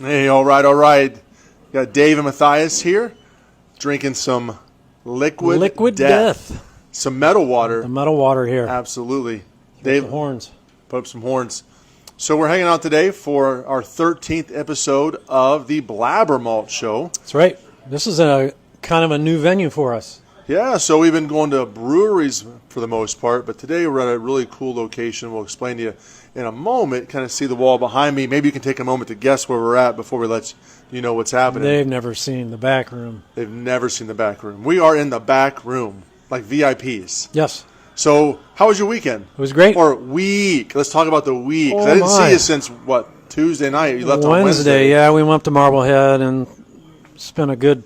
Hey, all right, all right. Got Dave and Matthias here, drinking some liquid death. Some metal water. The metal water here. Absolutely. Dave, the horns. Put up some horns. So we're hanging out today for our 13th episode of the BlabberMalt Show. That's right. This is a kind of a new venue for us. Yeah, so we've been going to breweries for the most part, but today we're at a really cool location. We'll explain to you in a moment, kind of see the wall behind me. Maybe you can take a moment to guess where we're at before we let you know what's happening. They've never seen the back room. They've never seen the back room. We are in the back room, like VIPs. Yes. So how was your weekend? It was great. Or week. Let's talk about the week. Oh, I didn't see you since, Tuesday night? You left on Wednesday. Yeah, we went up to Marblehead and spent a good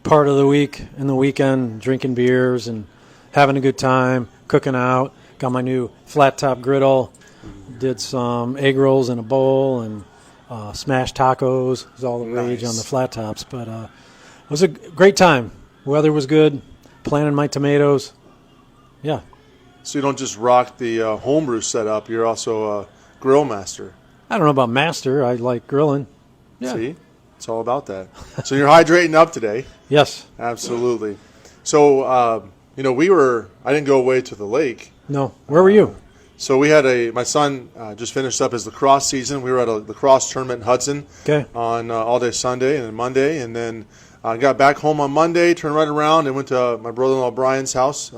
part of the week and the weekend drinking beers and having a good time, cooking out. Got my new flat top griddle. Did some egg rolls in a bowl and smashed tacos. It was all the rage on the flat tops. But it was a great time. Weather was good. Planting my tomatoes. Yeah. So you don't just rock the homebrew setup. You're also a grill master. I don't know about master. I like grilling. Yeah. See? It's all about that. So you're hydrating up today. Yes. Absolutely. So, I didn't go away to the lake. No. Where were you? So we had my son just finished up his lacrosse season. We were at a lacrosse tournament in Hudson on all day Sunday and then Monday. And then I got back home on Monday, turned right around and went to my brother-in-law Brian's house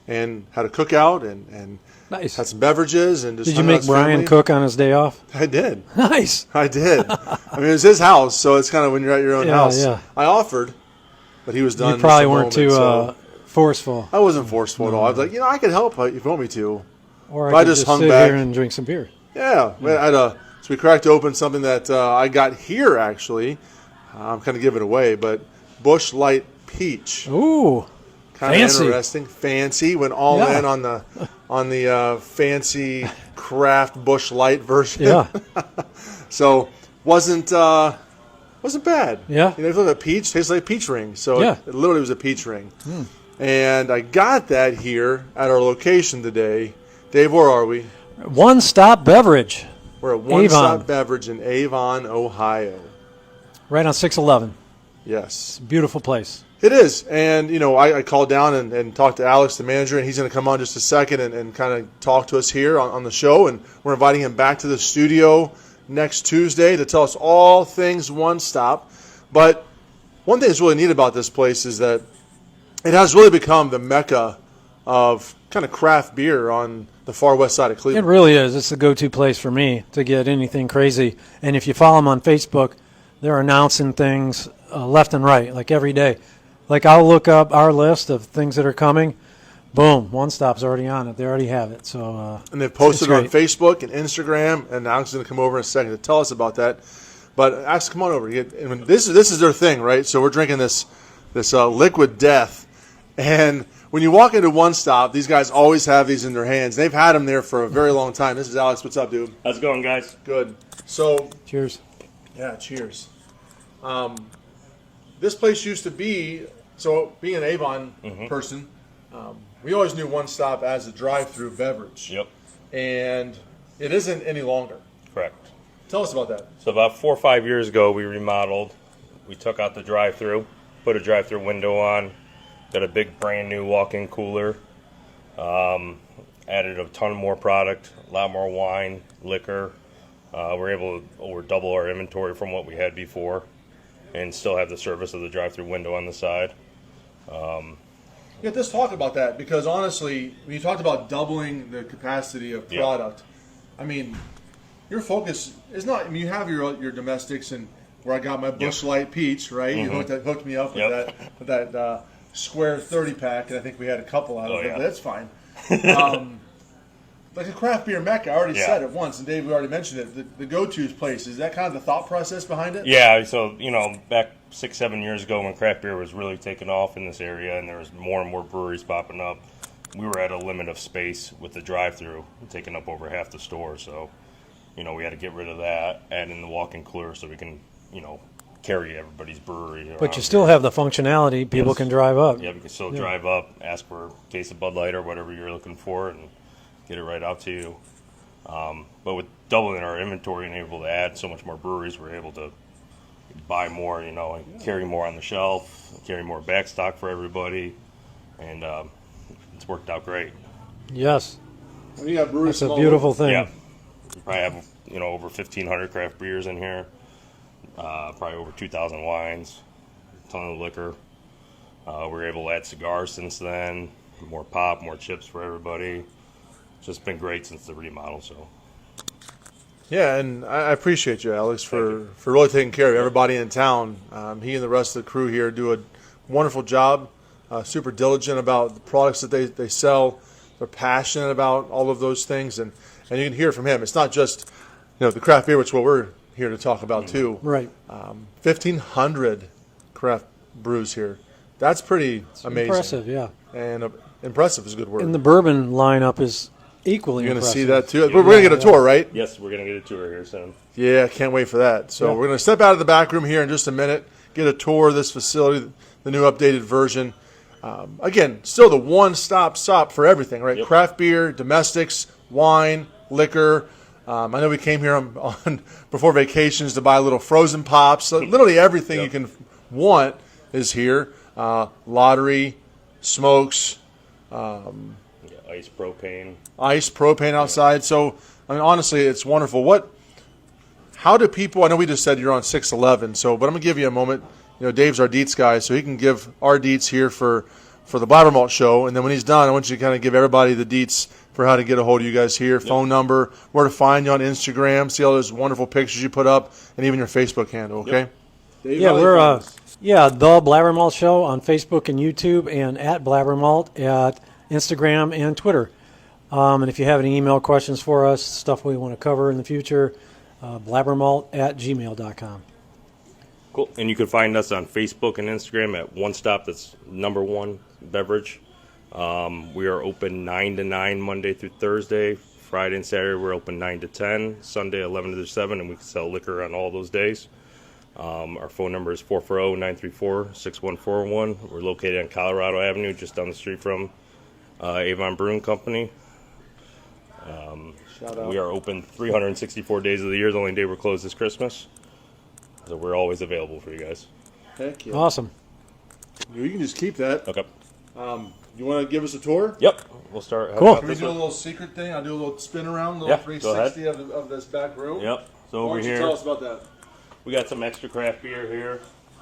and had a cookout and nice. Had some beverages. And just Did you make Brian cook on his day off? I did. Nice. I did. I mean, it was his house, so it's kind of when you're at your own house. Yeah. I offered, but he was done. You probably weren't too forceful. I wasn't forceful at all. I was like, I could help if you want me to. Or but I just hung sit back here and drink some beer. Yeah. So we cracked open something that I got here, actually. I'm kind of giving it away, but Busch Light Peach. Ooh. Kind of interesting. Fancy. Went all in on the fancy craft Busch Light version. Yeah. So wasn't bad. Yeah. If you look at peach, tastes like a peach ring. So it literally was a peach ring. Mm. And I got that here at our location today. Dave, where are we? One Stop Beverage. We're at One Stop Beverage in Avon, Ohio. Right on 611. Yes. It's a beautiful place. It is. And, I called down and talked to Alex, the manager, and he's going to come on just a second and kind of talk to us here on the show. And we're inviting him back to the studio next Tuesday to tell us all things One Stop. But one thing that's really neat about this place is that it has really become the mecca of kind of craft beer on the far west side of Cleveland. It really is. It's the go-to place for me to get anything crazy. And if you follow them on Facebook, they're announcing things left and right, like every day. Like I'll look up our list of things that are coming. Boom, One Stop's already on it. They already have it. So and they've posted it on Facebook and Instagram, and Alex is going to come over in a second to tell us about that. But Alex, come on over. This is their thing, right? So we're drinking this liquid death. And when you walk into One Stop, these guys always have these in their hands. They've had them there for a very long time. This is Alex. What's up, dude? How's it going, guys? Good. So, cheers. Yeah, cheers. This place used to be, so being an Avon person, we always knew One Stop as a drive-through beverage. Yep. And it isn't any longer. Correct. Tell us about that. So about 4 or 5 years ago, we remodeled. We took out the drive-through, put a drive-through window on, got a big brand new walk-in cooler, added a ton more product, a lot more wine, liquor. We're able to over double our inventory from what we had before and still have the service of the drive-through window on the side. Let's talk about that, because honestly, when you talked about doubling the capacity of product, I mean, your focus is not, you have your domestics and where I got my Busch Light Peach, right? You hooked me up with that square 30-pack, and I think we had a couple out of it, but that's fine. Like a craft beer mecca, I already said it once, and Dave, we already mentioned it, the go-to place. Is that kind of the thought process behind it? Yeah, so, back 6-7 years ago when craft beer was really taking off in this area and there was more and more breweries popping up, we were at a limit of space with the drive-through, taking up over half the store. So, we had to get rid of that, add in the walk-in cooler so we can, carry everybody's brewery. But you still have the functionality. People can drive up. Yeah, we can still drive up, ask for a case of Bud Light or whatever you're looking for, and get it right out to you. But with doubling our inventory and able to add so much more breweries, we're able to buy more, you know, and carry more on the shelf, carry more back stock for everybody, and it's worked out great. Yes. And you got breweries That's a all beautiful over. thing. Yeah, we probably have, you know, over 1,500 craft beers in here, probably over 2,000 wines, a ton of liquor. We were able to add cigars since then, more pop, more chips for everybody. It's just been great since the remodel, so. Yeah, and I appreciate you, Alex, for really taking care of everybody in town. He and the rest of the crew here do a wonderful job, super diligent about the products that they sell. They're passionate about all of those things, and you can hear from him. It's not just, you know, the craft beer, which is what we're here to talk about too. Right. 1,500 craft brews here. That's pretty amazing. Impressive, yeah. And impressive is a good word. And the bourbon lineup is equally You're going to impressive. see that too. We're going to get a tour, right? Yes, we're going to get a tour here soon. Yeah, can't wait for that. So Yeah. we're going to step out of the back room here in just a minute, get a tour of this facility, the new updated version. Again, still the one-stop shop for everything, right? Yep. Craft beer, domestics, wine, liquor. I know we came here on before vacations to buy little frozen pops. So literally everything Yep. you can want is here. Lottery, smokes, Yeah, ice propane. ice, propane outside. So, I mean, honestly, it's wonderful. How do people? I know we just said you're on 611. So, but I'm gonna give you a moment. You know, Dave's our deets guy, so he can give our deets here for the BlabberMalt Show. And then when he's done, I want you to kind of give everybody the deets for how to get a hold of you guys here, phone number, where to find you on Instagram, see all those wonderful pictures you put up, and even your Facebook handle. Okay. Yep. Dave, Yeah, how do they we're find us? the BlabberMalt Show on Facebook and YouTube, and at BlabberMalt at Instagram and Twitter. And if you have any email questions for us, stuff we want to cover in the future, blabbermalt@gmail.com. Cool. And you can find us on Facebook and Instagram at One Stop. That's number 1 beverage. We are open 9 to 9 Monday through Thursday. Friday and Saturday we're open 9 to 10. Sunday 11 to 7, and we can sell liquor on all those days. Our phone number is 440-934-6141. We're located on Colorado Avenue, just down the street from Avon Brewing Company. Shout out. We are open 364 days of the year. The only day we're closed is Christmas. So we're always available for you guys. Heck yeah. Awesome. You can just keep that. Okay. You want to give us a tour? Yep. We'll start. Cool. Can we do a little secret thing? I'll do a little spin around, a Yeah, little go ahead. 360 of this back room. Yep. So Why over don't you here, tell us about that? we got some extra craft beer here.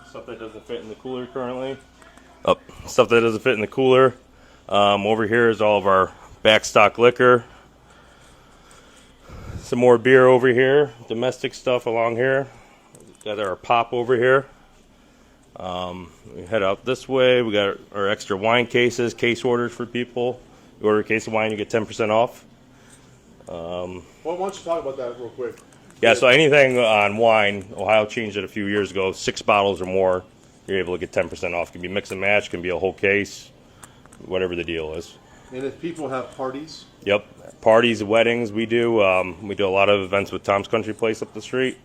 Stuff that doesn't fit in the cooler currently. Oh, stuff that doesn't fit in the cooler. Over here is all of our back stock liquor. Some more beer over here. Domestic stuff along here. Got our pop over here. We head out this way. We got our extra wine cases, case orders for people. You order a case of wine, you get 10% off. Well, why don't you talk about that real quick? Yeah, so anything on wine, Ohio changed it a few years ago. 6 bottles or more, you're able to get 10% off. It can be mix and match, can be a whole case, whatever the deal is. And if people have parties, Yep, parties, weddings, we do. We do a lot of events with Tom's Country Place up the street.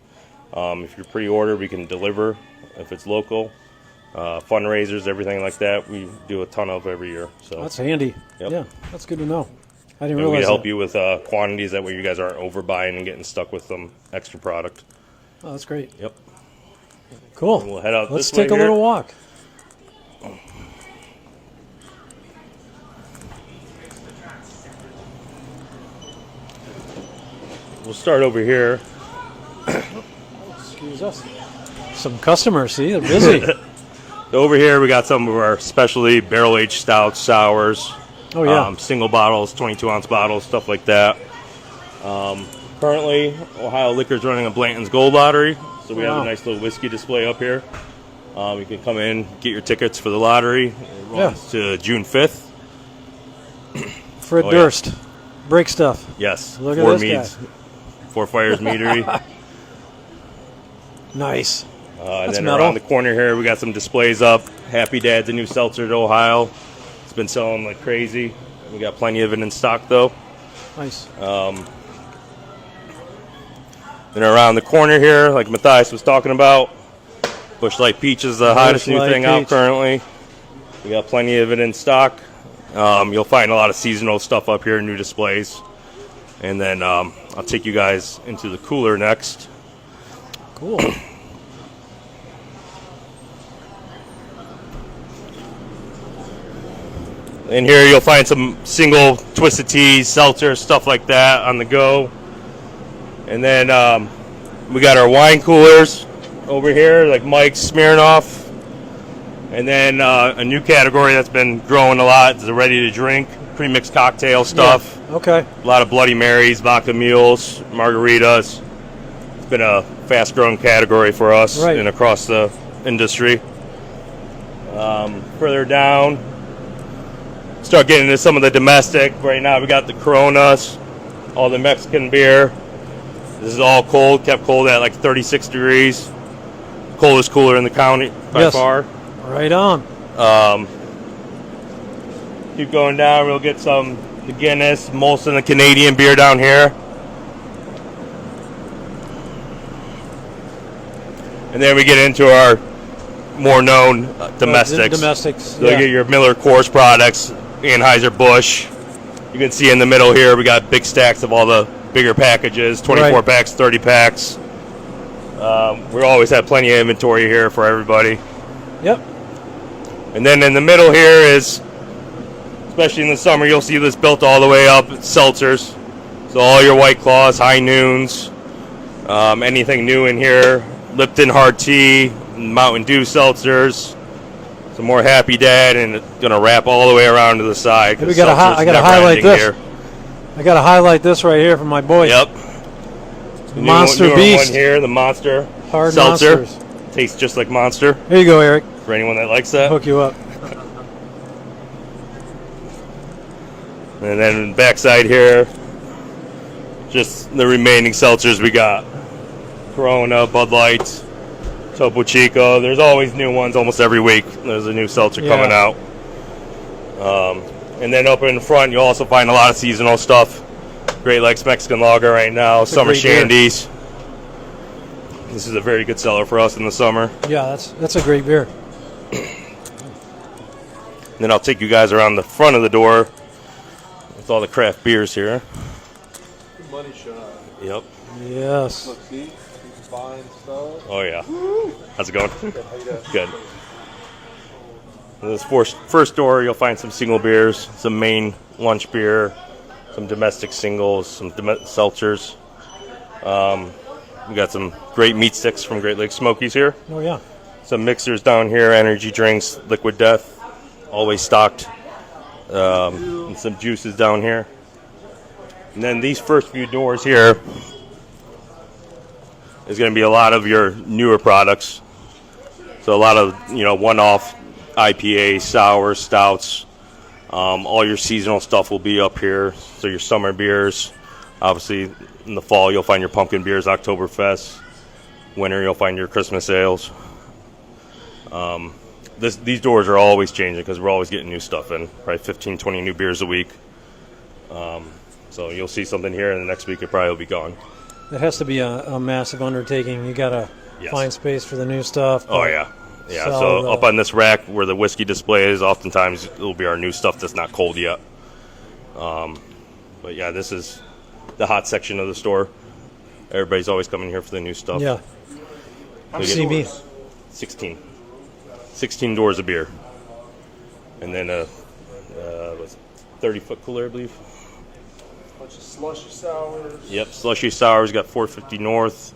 If you pre-order, we can deliver if it's local. Fundraisers, everything like that, we do a ton of every year. So That's handy. Yep. Yeah, that's good to know. I didn't and we realize can help that. you with quantities, that way you guys aren't overbuying and getting stuck with some extra product. Oh, that's great. Yep. Cool. We'll head out Let's this way take a here. little walk. We'll start over here. Excuse us. Some customers, see, they're busy. Over here, we got some of our specialty barrel-aged stouts, sours. Oh, yeah. Single bottles, 22-ounce bottles, stuff like that. Currently, Ohio Liquor's running a Blanton's Gold Lottery, so we have Wow. a nice little whiskey display up here. You can come in, get your tickets for the lottery. It runs to June 5th. Fred Oh, yeah. Durst. Break stuff. Yes, Look at Four this Meads, Four Fires Meadery. Nice. And That's then metal. around the corner here, we got some displays up. Happy Dad's a new seltzer to Ohio. It's been selling like crazy. We got plenty of it in stock, though. Nice. Then around the corner here, like Matthias was talking about, Busch Light Peach is the hottest new Light thing out Peach. currently. We got plenty of it in stock. You'll find a lot of seasonal stuff up here, new displays. And then I'll take you guys into the cooler next. Cool. In here you'll find some single twisted teas, seltzers, stuff like that on the go. And then we got our wine coolers over here, like Mike's Smirnoff. And then a new category that's been growing a lot is the ready-to-drink, pre-mixed cocktail stuff. Yeah. Okay. A lot of Bloody Marys, vodka mules, margaritas. It's been a fast-growing category for us and across the industry. Further down, start getting into some of the domestic. Right now we got the Coronas, all the Mexican beer. This is all cold, kept cold at like 36 degrees. Coldest cooler in the county by far. Right on. Keep going down, we'll get some the Guinness, Molson, the Canadian beer down here. And then we get into our more known domestics. Domestics. So you get your Miller Coors products, Anheuser-Busch. You can see in the middle here we got big stacks of all the bigger packages, 24 packs, 30 packs. We always have plenty of inventory here for everybody. Yep. And then in the middle here is, especially in the summer, you'll see this built all the way up. It's seltzers. So all your White Claws, High Noons, anything new in here. Lipton Hard Tea, Mountain Dew seltzers, some more Happy Dad, and it's going to wrap all the way around to the side. I got to highlight this. Here. I got to highlight this right here from my boy. Yep. Monster Beast. One here, the Monster Hard seltzer. Monsters. Tastes just like Monster. Here you go, Eric. For anyone that likes that. Hook you up. And then backside here, just the remaining seltzers we got. Corona, Bud Light, Topo Chico. There's always new ones almost every week. There's a new seltzer coming out. And then up in front, you'll also find a lot of seasonal stuff. Great Lakes Mexican Lager right now, Summer Shandies. This is a very good seller for us in the summer. Yeah, that's a great beer. Then I'll take you guys around the front of the door with all the craft beers here. Good money shot. Yep. Yes. Look, see? Fine stuff. Oh, yeah. How's it going? How you doing? Good. In this first door, you'll find some single beers, some main lunch beer, some domestic singles, some seltzers. We got some great meat sticks from Great Lakes Smokies here. Oh, yeah. Some mixers down here, energy drinks, Liquid Death, always stocked. And some juices down here. And then these first few doors here is going to be a lot of your newer products. So a lot of, one-off IPA, sours, stouts. All your seasonal stuff will be up here. So your summer beers. Obviously, in the fall, you'll find your pumpkin beers, Oktoberfest. Winter, you'll find your Christmas ales. These doors are always changing because we're always getting new stuff in. Probably 15, 20 new beers a week. So you'll see something here, and the next week it probably will be gone. It has to be a massive undertaking. You got to find space for the new stuff. Oh, yeah. Yeah, so up on this rack where the whiskey display is, oftentimes it'll be our new stuff that's not cold yet. But, yeah, this is the hot section of the store. Everybody's always coming here for the new stuff. Yeah. CB. 16. 16 doors of beer. And then a 30-foot cooler, I believe. Bunch of slushy sours. Yep, slushy sours. Got 450 North.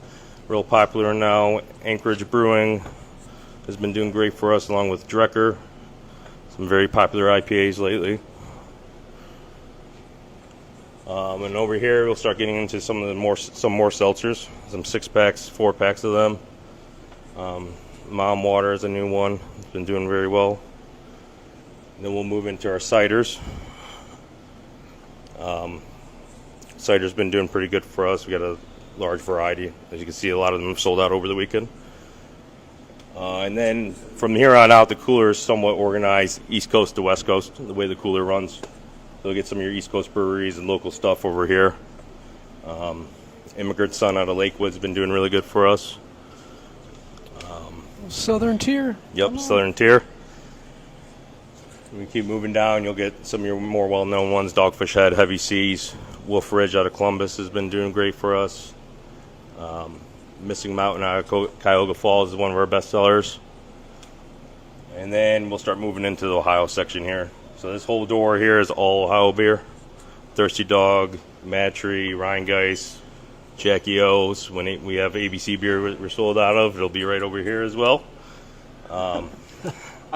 Real popular now. Anchorage Brewing has been doing great for us, along with Drecker. Some very popular IPAs lately. And over here, we'll start getting into some more seltzers. Some 6-packs, 4-packs of them. Mom Water is a new one. It's been doing very well. And then we'll move into our ciders. Cider's been doing pretty good for us. We got a large variety. As you can see, a lot of them have sold out over the weekend. And then from here on out, the cooler is somewhat organized East Coast to West Coast, the way the cooler runs. So you'll get some of your East Coast breweries and local stuff over here. Immigrant Son out of Lakewood's been doing really good for us. Southern Tier. Yep, Southern Tier. We keep moving down, you'll get some of your more well-known ones. Dogfish Head, Heavy Seas. Wolf Ridge out of Columbus has been doing great for us. Missing Mountain out of Cuyahoga Falls is one of our best sellers. And then we'll start moving into the Ohio section here. So this whole door here is all Ohio beer. Thirsty Dog, Mad Tree, Rheingeist, Jackie O's. When we have ABC beer we're sold out of, it'll be right over here as well. I'll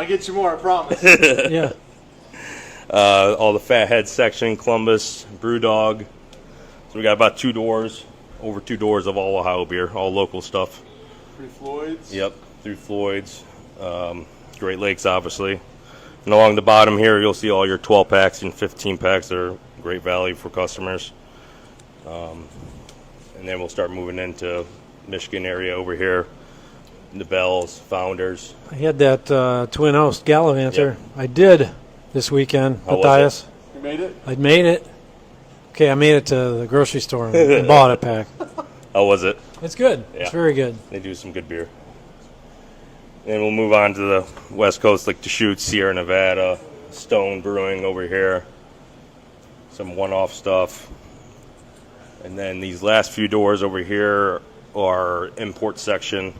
get you more, I promise. Yeah. All the Fathead section, Columbus, Brewdog. So we got about over 2 doors of all Ohio beer, all local stuff. 3 Floyds. Yep, 3 Floyds, Great Lakes, obviously. And along the bottom here, you'll see all your 12 packs and 15 packs that are great value for customers. And then we'll start moving into Michigan area over here. The Bells, Founders. I had that Twin House Gallivanter. Yep. I did this weekend, How was Matthias. You made it? I made it. Okay, I made it to the grocery store and bought a pack. How was it? It's good. Yeah. It's very good. They do some good beer. And we'll move on to the West Coast, like Deschutes, Sierra Nevada, Stone Brewing over here. Some one-off stuff. And then these last few doors over here are import section.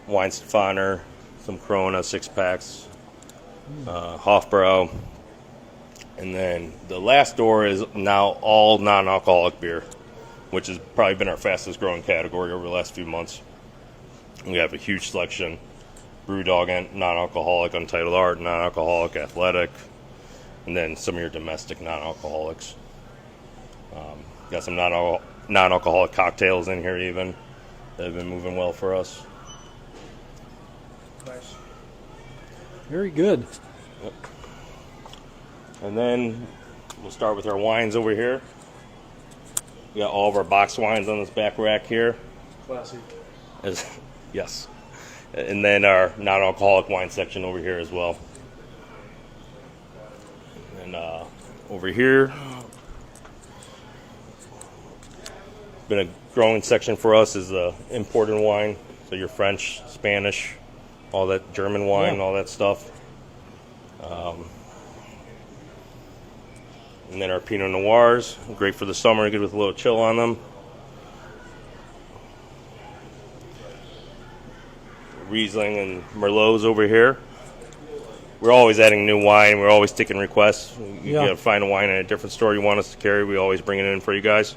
Weinstefaner, some Corona 6-packs, Hofbrau. And then the last door is now all non-alcoholic beer, which has probably been our fastest growing category over the last few months. We have a huge selection. Brewdog and non-alcoholic, Untitled Art, non-alcoholic, Athletic, and then some of your domestic non-alcoholics. Got some non-alcoholic cocktails in here even that have been moving well for us. Nice. Very good. Yep. And then we'll start with our wines over here. We got all of our box wines on this back rack here. Classy. Yes. And then our non-alcoholic wine section over here as well. And over here, been a growing section for us is the imported wine. So your French, Spanish, all that German wine, all that stuff. And then our Pinot Noirs, great for the summer, good with a little chill on them. Riesling and Merlots over here. We're always adding new wine. We're always taking requests. You gotta find a wine in a different store you want us to carry. We always bring it in for you guys.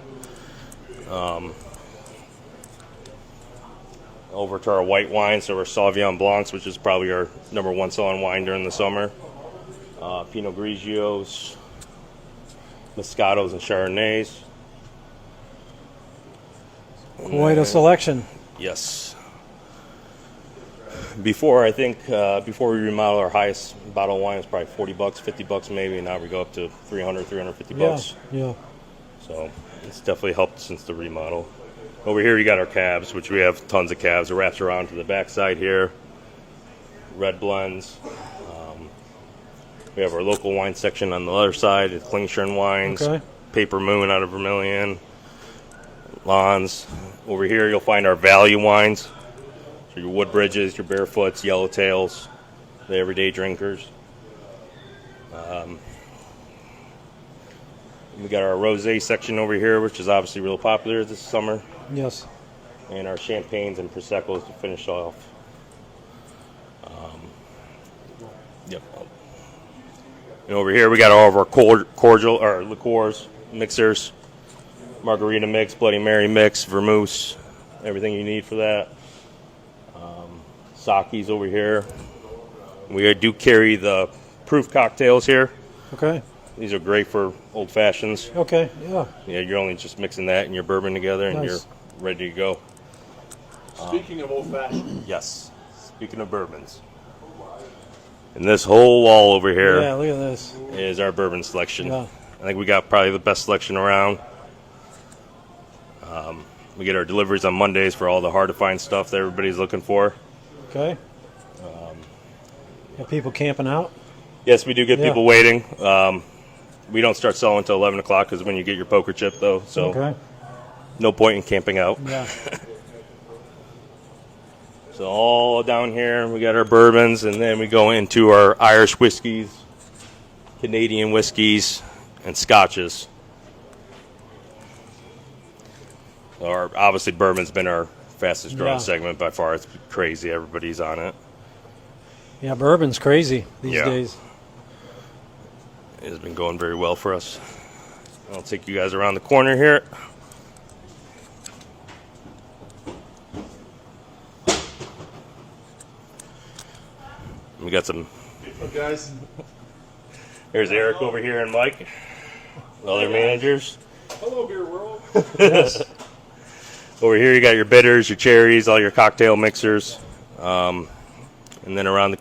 Over to our white wines, so our Sauvignon Blancs, which is probably our #1 selling wine during the summer. Pinot Grigios, Moscatos, and Chardonnays. Quite a selection. Yes. Before we remodel, our highest bottle of wine is probably $40, $50 maybe, and now we go up to $350. Yeah. So it's definitely helped since the remodel. Over here, you got our cabs, which we have tons of cabs. It wraps around to the back side here. Red blends. We have our local wine section on the other side. It's Klingshirn wines, Paper Moon out of Vermilion, Lons. Over here, you'll find our value wines. So your Woodbridges, your Barefoots, Yellowtails, the everyday drinkers. We got our rosé section over here, which is obviously real popular this summer. Yes. And our champagnes and Proseccos to finish off. Yep. And over here we got all of our cordial or liqueurs, mixers, margarita mix, Bloody Mary mix, vermouth, everything you need for that. Sakis over here. We do carry the proof cocktails here. Okay. These are great for old fashions. Okay. Yeah. Yeah, you're only just mixing that and your bourbon together, and Nice. you're ready to go. Speaking of old fashioned. Yes. Speaking of bourbons. And this whole wall over here Yeah. Look at this. is our bourbon selection. Yeah. I think we got probably the best selection around. We get our deliveries on Mondays for all the hard-to-find stuff that everybody's looking for. Okay. Got people camping out. Yes, we do get people waiting. We don't start selling until 11 o'clock because when you get your poker chip, though. So no point in camping out. Yeah. So all down here, we got our bourbons, and then we go into our Irish whiskeys, Canadian whiskeys, and scotches. Obviously, bourbon's been our fastest growing segment by far. It's crazy. Everybody's on it. Yeah, bourbon's crazy these days. It has been going very well for us. I'll take you guys around the corner here. We got some. Hey guys. There's Eric over here and Mike, other managers. Hello, beer world. Yes. Over here you got your bitters, your cherries, all your cocktail mixers. And then around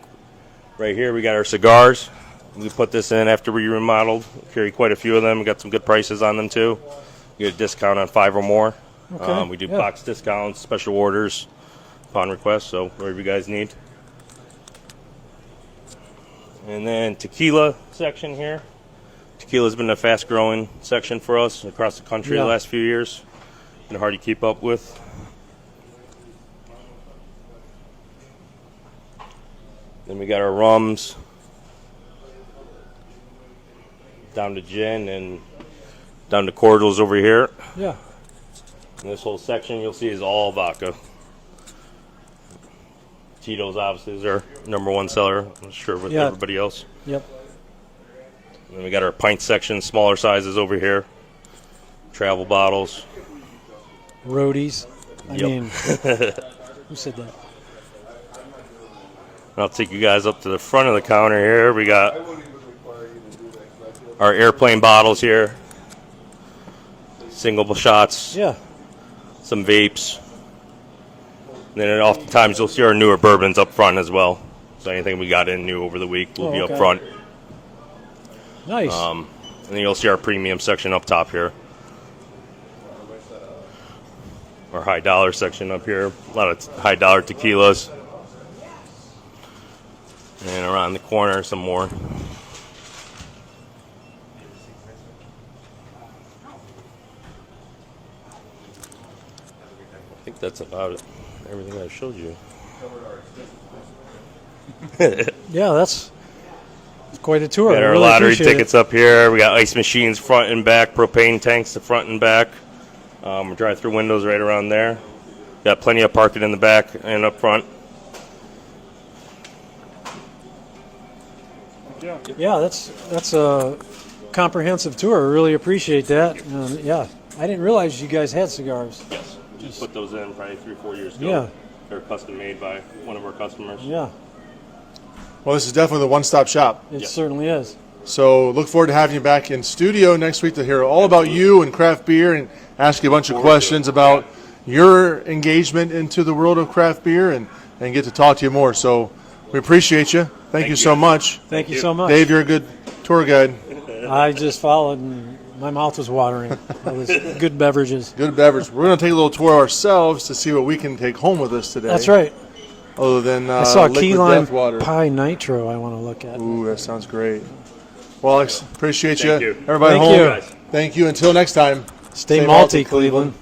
right here we got our cigars. We put this in after we remodeled. We carry quite a few of them. We got some good prices on them too. You get a discount on 5 or more. Okay. We do box discounts, special orders upon request, so whatever you guys need. And then tequila section here. Tequila's been a fast-growing section for us across the country the last few years. Been hard to keep up with. Then we got our rums, down to gin and down to cordials over here. Yeah. And this whole section you'll see is all vodka. Tito's obviously is our #1 seller. I'm sure with everybody else. Yep. And then we got our pint section, smaller sizes over here. Travel bottles. Roadies. I Yep. mean, who said that? I'll take you guys up to the front of the counter here. We got our airplane bottles here. Single shots. Yeah. Some vapes. And then oftentimes you'll see our newer bourbons up front as well. So anything we got in new over the week will be up front. Nice. And then you'll see our premium section up top here. Our high dollar section up here. A lot of high dollar tequilas. And around the corner some more. I think that's about it. Everything I showed you. Yeah, that's quite a tour. Got I our really lottery appreciate tickets up here. We got ice machines front and back, propane tanks to front and back. Drive-through windows right around there. Got plenty of parking in the back and up front. Yeah, that's a comprehensive tour. I really appreciate that. Yeah, I didn't realize you guys had cigars. Yes. Just put those in probably 3 or 4 years ago. Yeah. They're custom made by one of our customers. Yeah, Well, this is definitely the one-stop shop. it certainly is. So look forward to having you back in studio next week to hear all about you and craft beer and ask you a bunch of questions about your engagement into the world of craft beer and get to talk to you more. So we appreciate you. Thank you so much. Thank you so much. Dave, you're a good tour guide. I just followed and my mouth was watering. It was good beverages. Good beverage. We're going to take a little tour ourselves to see what we can take home with us today. That's right. Other than I saw liquid key lime death water. pie nitro I want to look at. Ooh, that sounds great. Well, Alex, appreciate Thank you. Everybody Thank home. you. Thank you. Until next time. Stay malty, Cleveland.